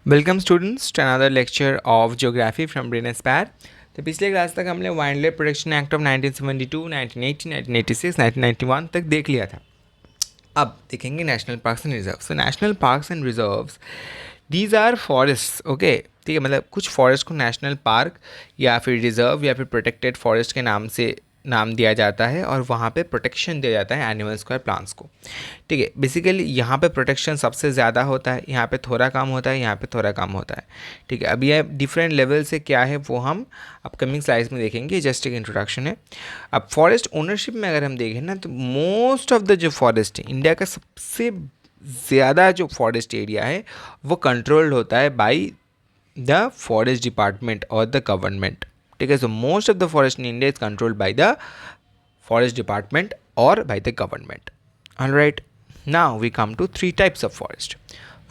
Welcome students to another lecture of geography from Brain Aspire. तो पिछले class तक हमने wild life protection act of 1972, 1980, 1986, 1991 तक देख लिया था। अब देखेंगे नेशनल पार्क्स एंड रिजर्व्स। तो national parks and reserves these are forest, okay, ठीक है। मतलब कुछ फॉरेस्ट को नेशनल पार्क या फिर रिजर्व या फिर प्रोटेक्टेड फॉरेस्ट के नाम से नाम दिया जाता है और वहाँ पे प्रोटेक्शन दिया जाता है एनिमल्स को और प्लांट्स को, ठीक है। बेसिकली यहाँ पे प्रोटेक्शन सबसे ज़्यादा होता है, यहाँ पे थोड़ा काम होता है, यहाँ पे थोड़ा काम होता है, ठीक है। अब ये डिफरेंट लेवल से क्या है वो हम अपकमिंग स्लाइड्स में देखेंगे, जस्ट एक इंट्रोडक्शन है। अब फॉरेस्ट ओनरशिप में अगर हम देखें ना, तो मोस्ट ऑफ द जो फॉरेस्ट है, इंडिया का सबसे ज़्यादा जो फॉरेस्ट एरिया है वो कंट्रोल्ड होता है बाई द फॉरेस्ट डिपार्टमेंट और द गवर्नमेंट, ठीक है। So most of the forest in India is controlled by the forest department or by the government. All right, now we come to three types of forest: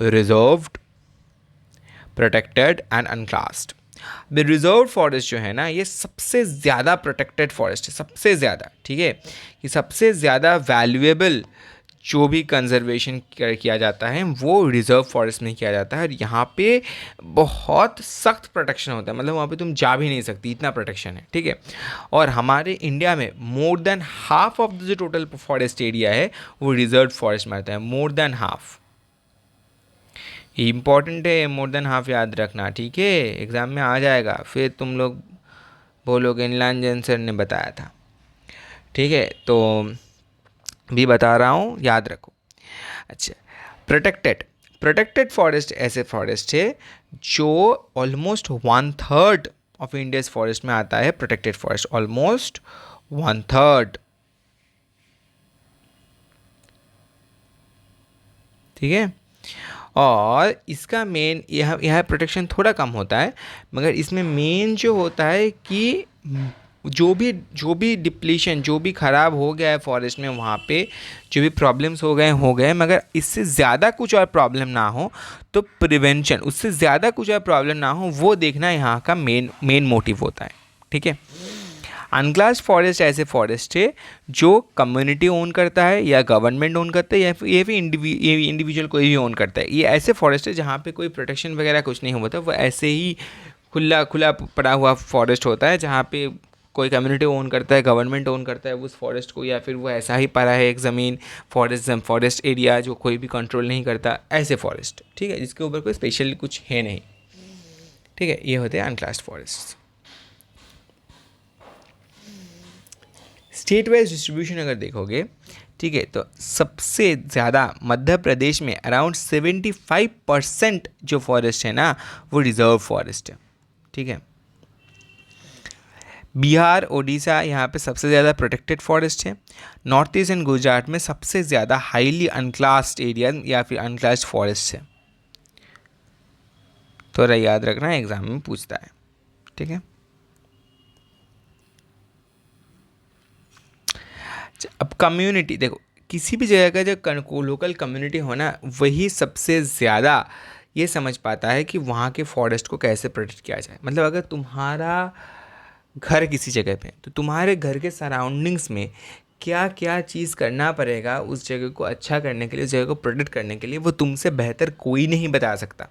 reserved, protected and unclassed. The reserve forest जो है ना, ये सबसे ज़्यादा protected forest है, सबसे ज़्यादा, ठीक है। कि सबसे ज़्यादा वैल्यूएबल जो भी कंजर्वेशन किया जाता है वो रिजर्व फॉरेस्ट में किया जाता है। और यहाँ पे बहुत सख्त प्रोटेक्शन होता है, मतलब वहाँ पे तुम जा भी नहीं सकती, इतना प्रोटेक्शन है, ठीक है। और हमारे इंडिया में more than half of the जो टोटल फॉरेस्ट एरिया है वो रिजर्व फॉरेस्ट में आता है, मोर देन हाफ। इम्पॉर्टेंट है, मोर देन हाफ याद रखना, ठीक है, एग्ज़ाम में आ जाएगा, फिर तुम लोग बोलोगे नीलांजन सर ने बताया था, ठीक है। तो भी बता रहा हूँ, याद रखो। अच्छा, प्रोटेक्टेड प्रोटेक्टेड फॉरेस्ट ऐसे फॉरेस्ट है जो ऑलमोस्ट 1/3 ऑफ इंडियाज फॉरेस्ट में आता है। प्रोटेक्टेड फॉरेस्ट ऑलमोस्ट 1/3, ठीक है। और इसका मेन यह प्रोटेक्शन थोड़ा कम होता है, मगर इसमें मेन जो होता है कि जो भी डिप्लीशन, जो भी ख़राब हो गया है फॉरेस्ट में, वहाँ पे जो भी प्रॉब्लम्स हो गए, मगर इससे ज़्यादा कुछ और प्रॉब्लम ना हो, तो प्रिवेंशन, उससे ज़्यादा कुछ और प्रॉब्लम ना हो वो देखना यहाँ का मेन मोटिव होता है, ठीक है। अनक्लास्ड फॉरेस्ट ऐसे फॉरेस्ट है जो कम्युनिटी ओन करता है या गवर्नमेंट ओन करता है या फिर ये भी इंडिविजुअल कोई भी ओन करता है। ये ऐसे फॉरेस्ट है जहाँ पे कोई प्रोटेक्शन वगैरह कुछ नहीं होता, वो ऐसे ही खुला खुला पड़ा हुआ फॉरेस्ट होता है, जहाँ पे कोई कम्युनिटी ओन करता है, गवर्नमेंट ओन करता है उस फॉरेस्ट को, या फिर वो ऐसा ही पड़ा है एक ज़मीन, फॉरेस्ट एरिया जो कोई भी कंट्रोल नहीं करता, ऐसे फॉरेस्ट, ठीक है, जिसके ऊपर कोई स्पेशल कुछ है नहीं, ठीक है। ये होते हैं अनक्लास्ड फॉरेस्ट। स्टेट वाइज डिस्ट्रीब्यूशन अगर देखोगे, ठीक है, तो सबसे ज़्यादा मध्य प्रदेश में अराउंड 75% जो फॉरेस्ट है ना वो रिजर्व फॉरेस्ट है, ठीक है। बिहार, ओडिशा, यहाँ पे सबसे ज़्यादा प्रोटेक्टेड फॉरेस्ट है। नॉर्थ ईस्ट एंड गुजरात में सबसे ज़्यादा हाईली अनक्लास्ड एरिया या फिर अनक्लास्ड फॉरेस्ट है। थोड़ा याद रखना, एग्जाम में पूछता है, ठीक है। अब कम्युनिटी देखो, किसी भी जगह का जो लोकल कम्युनिटी हो ना, वही सबसे ज़्यादा ये समझ पाता है कि वहाँ के फॉरेस्ट को कैसे प्रोटेक्ट किया जाए। मतलब अगर तुम्हारा घर किसी जगह पे, तो तुम्हारे घर के सराउंडिंग्स में क्या क्या चीज़ करना पड़ेगा उस जगह को अच्छा करने के लिए, उस जगह को प्रोटेक्ट करने के लिए, वो तुमसे बेहतर कोई नहीं बता सकता,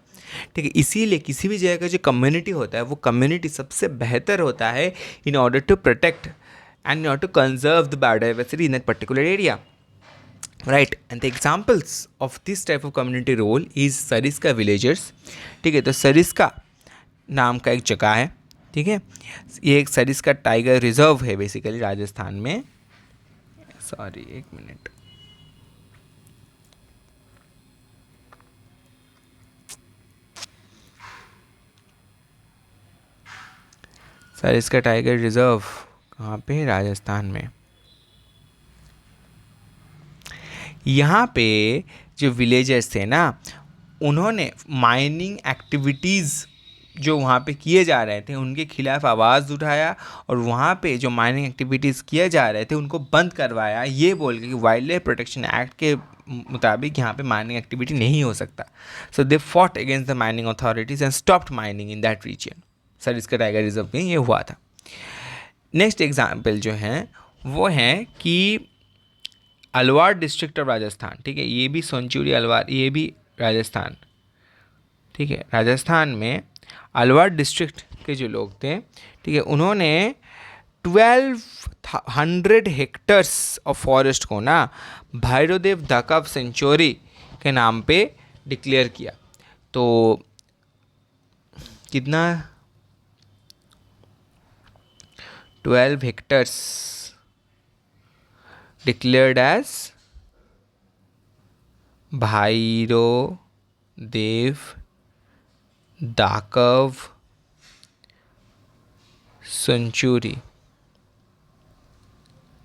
ठीक है। इसीलिए किसी भी जगह का जो कम्युनिटी होता है वो कम्युनिटी सबसे बेहतर होता है in order to protect and in order to conserve the biodiversity in that particular area, right? And the examples of this type of community role is Sariska villagers, ठीक है। तो सरिस्का नाम का एक जगह है, ठीक है, ये एक सरिस्का टाइगर रिजर्व है बेसिकली राजस्थान में। सॉरी, एक मिनट, सरिस्का टाइगर रिजर्व कहाँ पे है? राजस्थान में। यहाँ पे जो विलेजर्स थे ना, उन्होंने माइनिंग एक्टिविटीज़ जो वहाँ पे किए जा रहे थे उनके खिलाफ आवाज़ उठाया, और वहाँ पे जो माइनिंग एक्टिविटीज़ किए जा रहे थे उनको बंद करवाया, ये बोल के कि वाइल्ड लाइफ प्रोटेक्शन एक्ट के मुताबिक यहाँ पे माइनिंग एक्टिविटी नहीं हो सकता। So they fought against the mining authorities and stopped mining in that region. Sariska tiger reserve में ये हुआ था। नेक्स्ट एग्जाम्पल जो हैं वो हैं कि अलवार डिस्ट्रिक्ट ऑफ राजस्थान, ठीक है, ये भी सोनचूरी अलवार, ये भी राजस्थान, ठीक है, राजस्थान में अलवार डिस्ट्रिक्ट के जो लोग थे, ठीक है, उन्होंने 1200 हेक्टर्स ऑफ फॉरेस्ट को ना भैरवदेव धाकव सेंचुरी के नाम पे डिक्लेयर किया। तो कितना, 12 hectares declared as Bhairavdev धाकव century,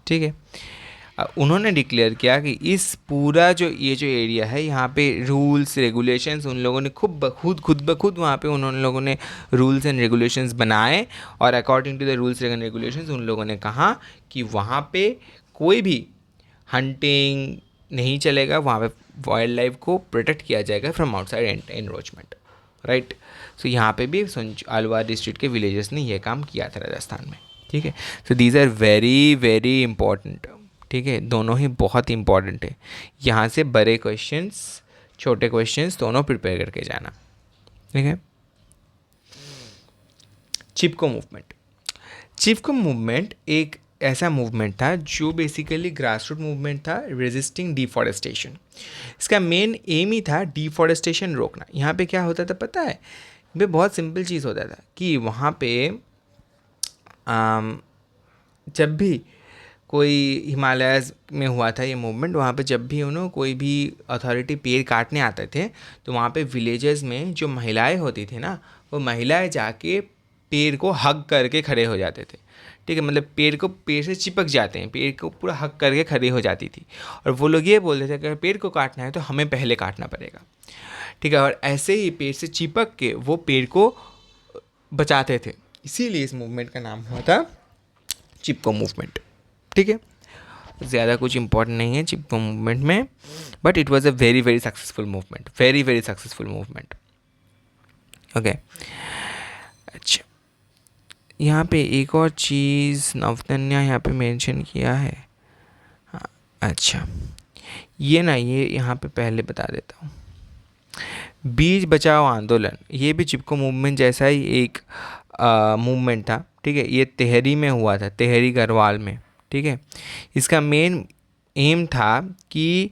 ठीक है। उन्होंने डिक्लेयर किया कि इस पूरा जो ये जो एरिया है, यहाँ पे रूल्स रेगुलेशंस उन लोगों ने खुद ब खुद वहाँ पे उन्होंने लोगों ने रूल्स एंड रेगुलेशंस बनाए, और according to the rules and regulations उन लोगों ने कहा कि वहाँ पे कोई भी हंटिंग नहीं चलेगा, वहाँ पे वाइल्ड लाइफ को प्रोटेक्ट किया जाएगा फ्रॉम आउटसाइड एनरोचमेंट, राइट। सो यहाँ पे भी अलवार डिस्ट्रिक्ट के विलेजेस ने यह काम किया था राजस्थान में, ठीक है। So these are very very important, ठीक है, दोनों ही बहुत इंपॉर्टेंट है। यहाँ से बड़े क्वेश्चंस छोटे क्वेश्चंस दोनों प्रिपेयर करके जाना, ठीक है। चिपको मूवमेंट, चिपको मूवमेंट एक ऐसा मूवमेंट था जो बेसिकली ग्रासरूट मूवमेंट था रेजिस्टिंग डिफॉरेस्टेशन। इसका मेन एम ही था डिफॉरेस्टेशन रोकना। यहाँ पे क्या होता था पता है, ये बहुत सिंपल चीज़ होता था कि वहाँ पे जब भी कोई हिमालयज़ में हुआ था ये मूवमेंट, वहाँ पे जब भी कोई भी अथॉरिटी पेड़ काटने आते थे तो वहाँ पे विलेजेस में जो महिलाएं होती थी ना, वो महिलाएं जाके पेड़ को हग करके खड़े हो जाते थे, ठीक है। मतलब पेड़ से चिपक जाते हैं, पेड़ को पूरा हग करके खड़ी हो जाती थी, और वो लोग ये बोलते थे कि अगर पेड़ को काटना है तो हमें पहले काटना पड़ेगा, ठीक है। और ऐसे ही पेड़ से चिपक के वो पेड़ को बचाते थे, इसीलिए इस मूवमेंट का नाम हुआ था चिपको मूवमेंट, ठीक है। ज़्यादा कुछ इंपॉर्टेंट नहीं है चिपको मूवमेंट में, but it was a very very successful movement, very very successful movement, okay. अच्छा, यहाँ पे एक और चीज़ नवतन्या यहाँ पे मेंशन किया है, हाँ, अच्छा ये यहाँ पे पहले बता देता हूँ। बीज बचाओ आंदोलन, ये भी चिपको मूवमेंट जैसा ही एक मूवमेंट था, ठीक है। ये तेहरी में हुआ था, तेहरी गढ़वाल में, ठीक है। इसका मेन एम था कि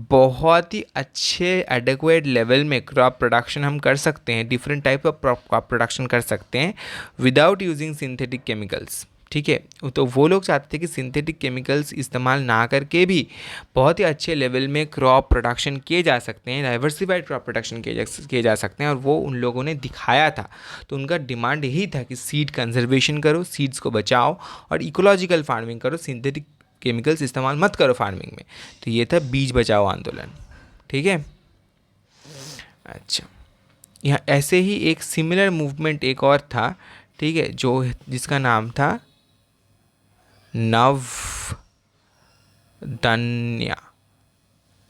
बहुत ही अच्छे एडेक्वेट लेवल में क्रॉप प्रोडक्शन हम कर सकते हैं, different type of crop production कर सकते हैं विदाउट यूजिंग सिंथेटिक केमिकल्स, ठीक है। तो वो लोग चाहते थे कि सिंथेटिक केमिकल्स इस्तेमाल ना करके भी बहुत ही अच्छे लेवल में क्रॉप प्रोडक्शन किए जा सकते हैं, डाइवर्सिफाइड क्रॉप प्रोडक्शन किए जा सकते हैं, और वो उन लोगों ने दिखाया था। तो उनका डिमांड यही था कि सीड कंजर्वेशन करो, सीड्स को बचाओ, और इकोलॉजिकल फार्मिंग करो, सिंथेटिक केमिकल्स इस्तेमाल मत करो फार्मिंग में। तो ये था बीज बचाओ आंदोलन, ठीक है। अच्छा, यहाँ ऐसे ही एक सिमिलर मूवमेंट एक और था, ठीक है, जो जिसका नाम था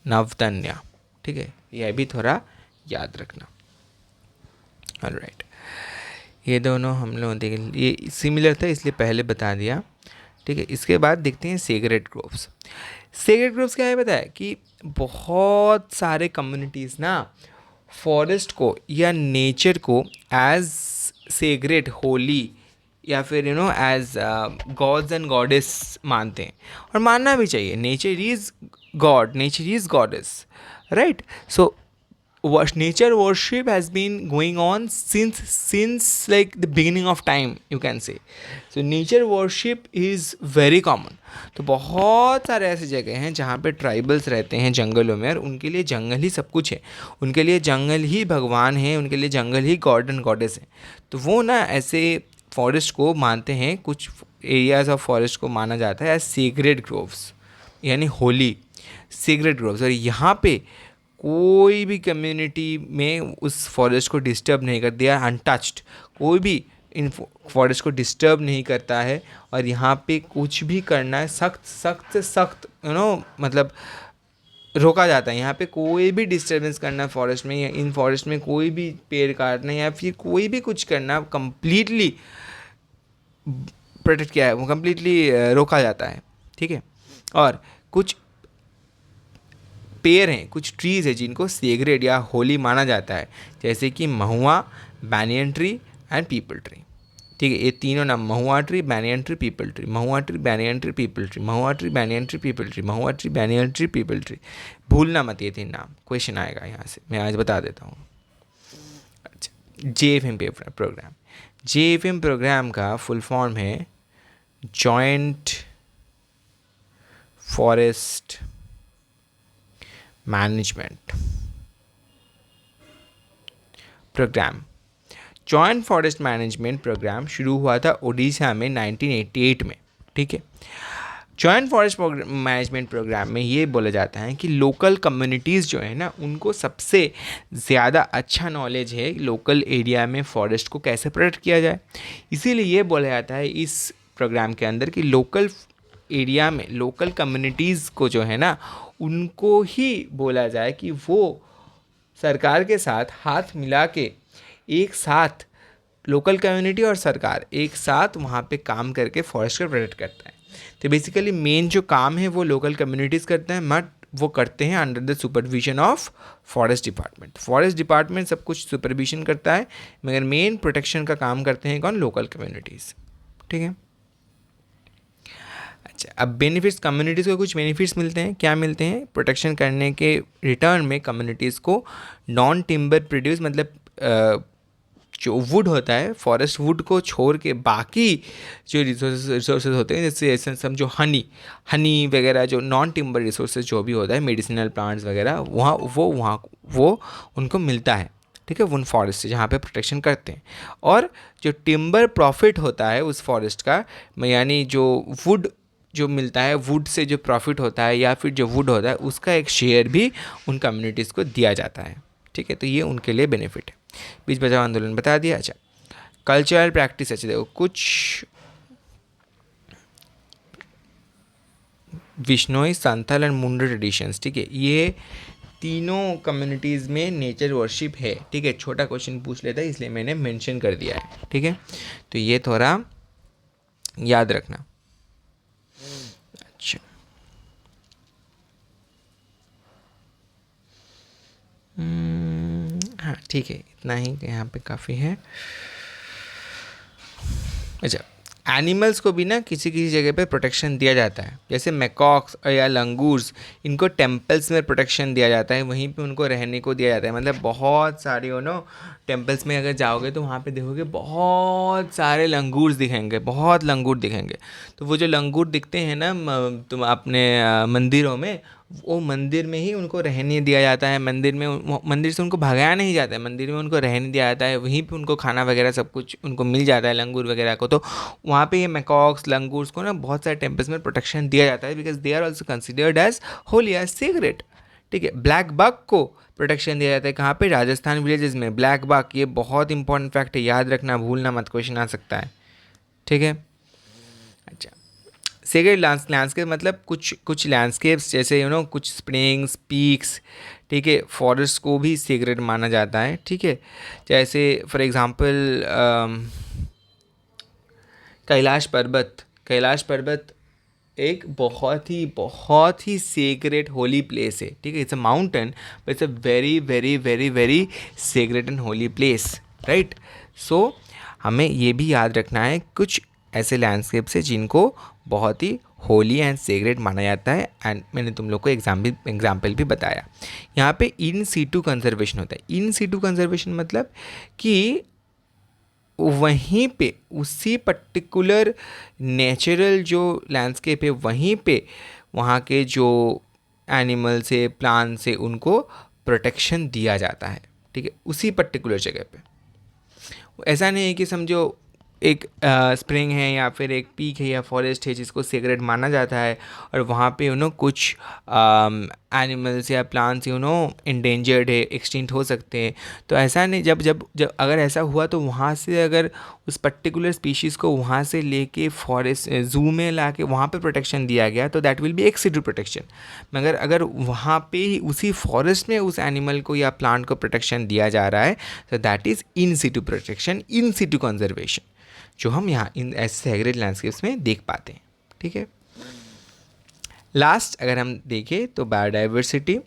नवतन्या, ठीक है। यह भी थोड़ा याद रखना, ऑलराइट। ये दोनों हम लोग देख, ये सिमिलर था इसलिए पहले बता दिया, ठीक है। इसके बाद देखते हैं सेक्रेड ग्रोव्स। सेक्रेड ग्रोव्स क्या है पता है कि बहुत सारे कम्युनिटीज़ ना फॉरेस्ट को या नेचर को एज सेक्रेड, होली, या फिर एज गॉड्स एंड गॉडेस मानते हैं, और मानना भी चाहिए। Nature is God, nature is goddess, right. So nature worship has been going on since like the beginning of time, you can say. So nature worship is very common. तो बहुत सारे ऐसे जगह हैं जहाँ पे ट्राइबल्स रहते हैं जंगलों में, और उनके लिए जंगल ही सब कुछ है, उनके लिए जंगल ही भगवान है, उनके लिए जंगल ही गॉड एंड गॉडेस है। तो वो ना ऐसे फॉरेस्ट को मानते हैं, कुछ एरियाज ऑफ फॉरेस्ट को माना जाता है एज सीक्रेट ग्रोव्स, यानी होली सीक्रेट ग्रोव्स। और यहाँ पे कोई भी कम्युनिटी में उस फॉरेस्ट को डिस्टर्ब नहीं कर दिया, अनटच्ड, कोई भी इन फॉरेस्ट को डिस्टर्ब नहीं करता है। और यहाँ पे कुछ भी करना है सख्त सख्त से सख्त मतलब रोका जाता है। यहाँ पे कोई भी डिस्टर्बेंस करना फॉरेस्ट में, या इन फॉरेस्ट में कोई भी पेड़ काटना या फिर कोई भी कुछ करना कम्प्लीटली प्रोटेक्ट किया है, वो कम्प्लीटली रोका जाता है, ठीक है। और कुछ पेड़ हैं, कुछ ट्रीज़ है जिनको सेग्रेड या होली माना जाता है, जैसे कि mahua, banyan tree and peepal tree. ठीक है, ये तीनों नाम, mahua tree, banyan tree, peepal tree, mahua tree, banyan tree, peepal tree, mahua tree, banyan tree, peepal tree, mahua tree, banyan tree, peepal tree. भूलना मत ये तीन नाम, क्वेश्चन आएगा यहाँ से, मैं आज बता देता हूँ। अच्छा, JFM प्रोग्राम, JFM प्रोग्राम का फुल फॉर्म है joint forest management program. Joint forest management program शुरू हुआ था उड़ीसा में 1988 में। ठीक है, जॉइंट फॉरेस्ट मैनेजमेंट प्रोग्राम में ये बोला जाता है कि लोकल कम्युनिटीज़ जो है ना, उनको सबसे ज़्यादा अच्छा नॉलेज है लोकल एरिया में फॉरेस्ट को कैसे प्रोटेक्ट किया जाए। इसीलिए ये बोला जाता है इस प्रोग्राम के अंदर कि लोकल एरिया में लोकल कम्युनिटीज़ को जो है ना, उनको ही बोला जाए कि वो सरकार के साथ हाथ मिला के एक साथ, लोकल कम्युनिटी और सरकार एक साथ वहाँ पे काम करके फॉरेस्ट को प्रोटेक्ट करता है। तो बेसिकली मेन जो काम है वो लोकल कम्युनिटीज़ करते हैं, बट वो करते हैं under the supervision of forest department. Forest department सब कुछ सुपरविजन करता है, मगर मेन प्रोटेक्शन का काम करते हैं कौन? Local communities. ठीक है, अच्छा, अब बेनिफिट्स, कम्युनिटीज़ को कुछ बेनिफिट्स मिलते हैं। क्या मिलते हैं? प्रोटेक्शन करने के रिटर्न में कम्युनिटीज़ को नॉन टिम्बर प्रोड्यूस, मतलब जो वुड होता है, फॉरेस्ट वुड को छोड़ के बाकी जो रिसोर्सेज होते हैं, जैसे ऐसे समझो हनी वगैरह, जो नॉन टिम्बर रिसोर्सेज जो भी होता है, मेडिसिनल प्लांट्स वगैरह, वो उनको मिलता है। ठीक है, उन फॉरेस्ट से जहाँ पे प्रोटेक्शन करते हैं। और जो टिम्बर प्रॉफिट होता है उस फॉरेस्ट का, यानी जो वुड जो मिलता है, वुड से जो प्रॉफिट होता है या फिर जो वुड होता है, उसका एक शेयर भी उन कम्युनिटीज़ को दिया जाता है। ठीक है, तो ये उनके लिए बेनिफिट है। बीच बचाओ आंदोलन बता दिया। अच्छा, कल्चरल प्रैक्टिस, अच्छा देखो, कुछ विश्नोई, संथाल एंड मुंडा ट्रेडिशंस। ठीक है, ये तीनों कम्युनिटीज़ में नेचर वर्शिप है। ठीक है, छोटा क्वेश्चन पूछ लेता है इसलिए मैंने मेंशन कर दिया है। ठीक है, तो ये थोड़ा याद रखना। अच्छा, हाँ ठीक है, इतना ही यहाँ पे काफ़ी है। अच्छा, एनिमल्स को भी ना किसी किसी जगह पे प्रोटेक्शन दिया जाता है, जैसे मैकॉक्स या लंगूर्स, इनको टेम्पल्स में प्रोटेक्शन दिया जाता है, वहीं पे उनको रहने को दिया जाता है। मतलब बहुत सारे टेम्पल्स में अगर जाओगे तो वहाँ पे देखोगे बहुत सारे लंगूर्स दिखेंगे, बहुत लंगूर दिखेंगे। तो वो जो लंगूर दिखते हैं ना तुम अपने मंदिरों में, वो मंदिर में ही उनको रहने दिया जाता है। मंदिर से उनको भगाया नहीं जाता है, मंदिर में उनको रहने दिया जाता है, वहीं पे उनको खाना वगैरह सब कुछ उनको मिल जाता है, लंगूर वगैरह को। तो वहाँ पे ये मैकॉक्स, लंगूर्स को ना बहुत सारे टेम्पल्स में प्रोटेक्शन दिया जाता है, because they are also considered as holy, as secret. ठीक है, ब्लैक बक को प्रोटेक्शन दिया जाता है कहाँ पे? राजस्थान विलेजेस में। ब्लैक बक, ये बहुत इंपॉर्टेंट फैक्ट है, याद रखना, भूलना मत, क्वेश्चन आ सकता है। ठीक है, अच्छा, सेक्रेड लैंडस्केप मतलब कुछ लैंडस्केप्स, जैसे कुछ स्प्रिंग्स, पीक्स, ठीक है, फॉरेस्ट को भी सेक्रेड माना जाता है। ठीक है, जैसे फॉर एग्जांपल कैलाश पर्वत एक बहुत ही सेक्रेड होली प्लेस है। ठीक है, it's a mountain but it's a very very very very sacred and holy place, right. So हमें ये भी याद रखना है, कुछ ऐसे लैंडस्केप्स है जिनको बहुत ही होली एंड सेक्रेड माना जाता है। एंड मैंने तुम लोग को एग्जाम्पल भी बताया। यहाँ पे इन सीटू कंजर्वेशन होता है। इन सीटू कंजर्वेशन मतलब कि वहीं पे उसी पर्टिकुलर नेचुरल जो लैंडस्केप है, वहीं पे वहाँ के जो एनिमल्स है, प्लांट्स है, उनको प्रोटेक्शन दिया जाता है। ठीक है, उसी पर्टिकुलर जगह पे। ऐसा नहीं है कि समझो एक स्प्रिंग है या फिर एक पीक है या फॉरेस्ट है जिसको सेक्रेड माना जाता है, और वहाँ पे कुछ एनिमल्स या प्लांट्स इंडेंजर्ड है, एक्सटिंक्ट हो सकते हैं। तो ऐसा नहीं, जब अगर ऐसा हुआ तो वहाँ से अगर उस पर्टिकुलर स्पीशीज़ को वहाँ से लेके फॉरेस्ट जू में ला के वहाँ पे प्रोटेक्शन दिया गया तो that will be ex situ protection. मगर अगर वहाँ पे ही उसी फॉरेस्ट में उस एनिमल को या प्लांट को प्रोटेक्शन दिया जा रहा है तो that is in Situ protection, in Situ conservation, जो हम यहाँ इन ऐसे सेक्रेड लैंडस्केप्स में देख पाते हैं। ठीक है, लास्ट अगर हम देखें तो बायोडाइवर्सिटी।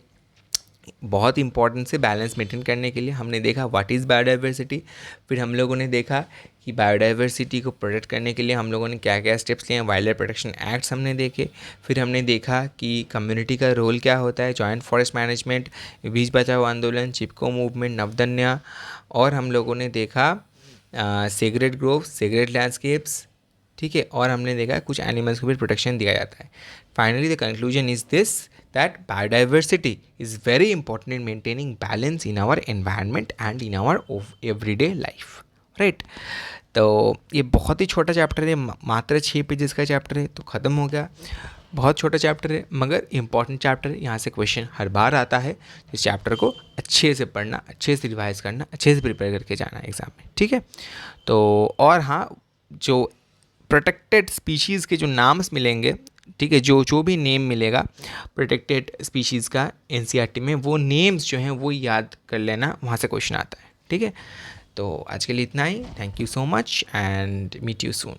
बहुत इंपॉर्टेंट से बैलेंस मेंटेन करने के लिए हमने देखा व्हाट इज़ बायोडाइवर्सिटी। फिर हम लोगों ने देखा कि बायोडाइवर्सिटी को प्रोटेक्ट करने के लिए हम लोगों ने क्या क्या स्टेप्स लिए हैं, वाइल्ड लाइफ प्रोटेक्शन एक्ट्स हमने देखे। फिर हमने देखा कि कम्युनिटी का रोल क्या होता है, जॉइंट फॉरेस्ट मैनेजमेंट, बीच बचाओ आंदोलन, चिपको मूवमेंट, नवदन्या। और हम लोगों ने देखा सेग्रेड ग्रोव्स, सेग्रेड लैंडस्केप्स, ठीक है। और हमने देखा कुछ एनिमल्स को भी प्रोटेक्शन दिया जाता है। Finally the conclusion is this that biodiversity is very important in maintaining balance in our environment and in our everyday life, right? तो ये बहुत ही छोटा चैप्टर है, मात्र 6 पेजेस का चैप्टर है, तो ख़त्म हो गया। बहुत छोटा चैप्टर है मगर इम्पॉर्टेंट चैप्टर है, यहाँ से क्वेश्चन हर बार आता है। इस चैप्टर को अच्छे से पढ़ना, अच्छे से रिवाइज करना, अच्छे से प्रिपेयर करके जाना एग्ज़ाम में, ठीक है। तो और हाँ, जो प्रोटेक्टेड स्पीशीज़ के जो नाम्स मिलेंगे, ठीक है, जो जो भी नेम मिलेगा प्रोटेक्टेड स्पीशीज़ का एनसीईआरटी में, वो नेम्स जो हैं वो याद कर लेना, वहाँ से क्वेश्चन आता है, ठीक है। तो आज के लिए इतना ही। Thank you so much and meet you soon.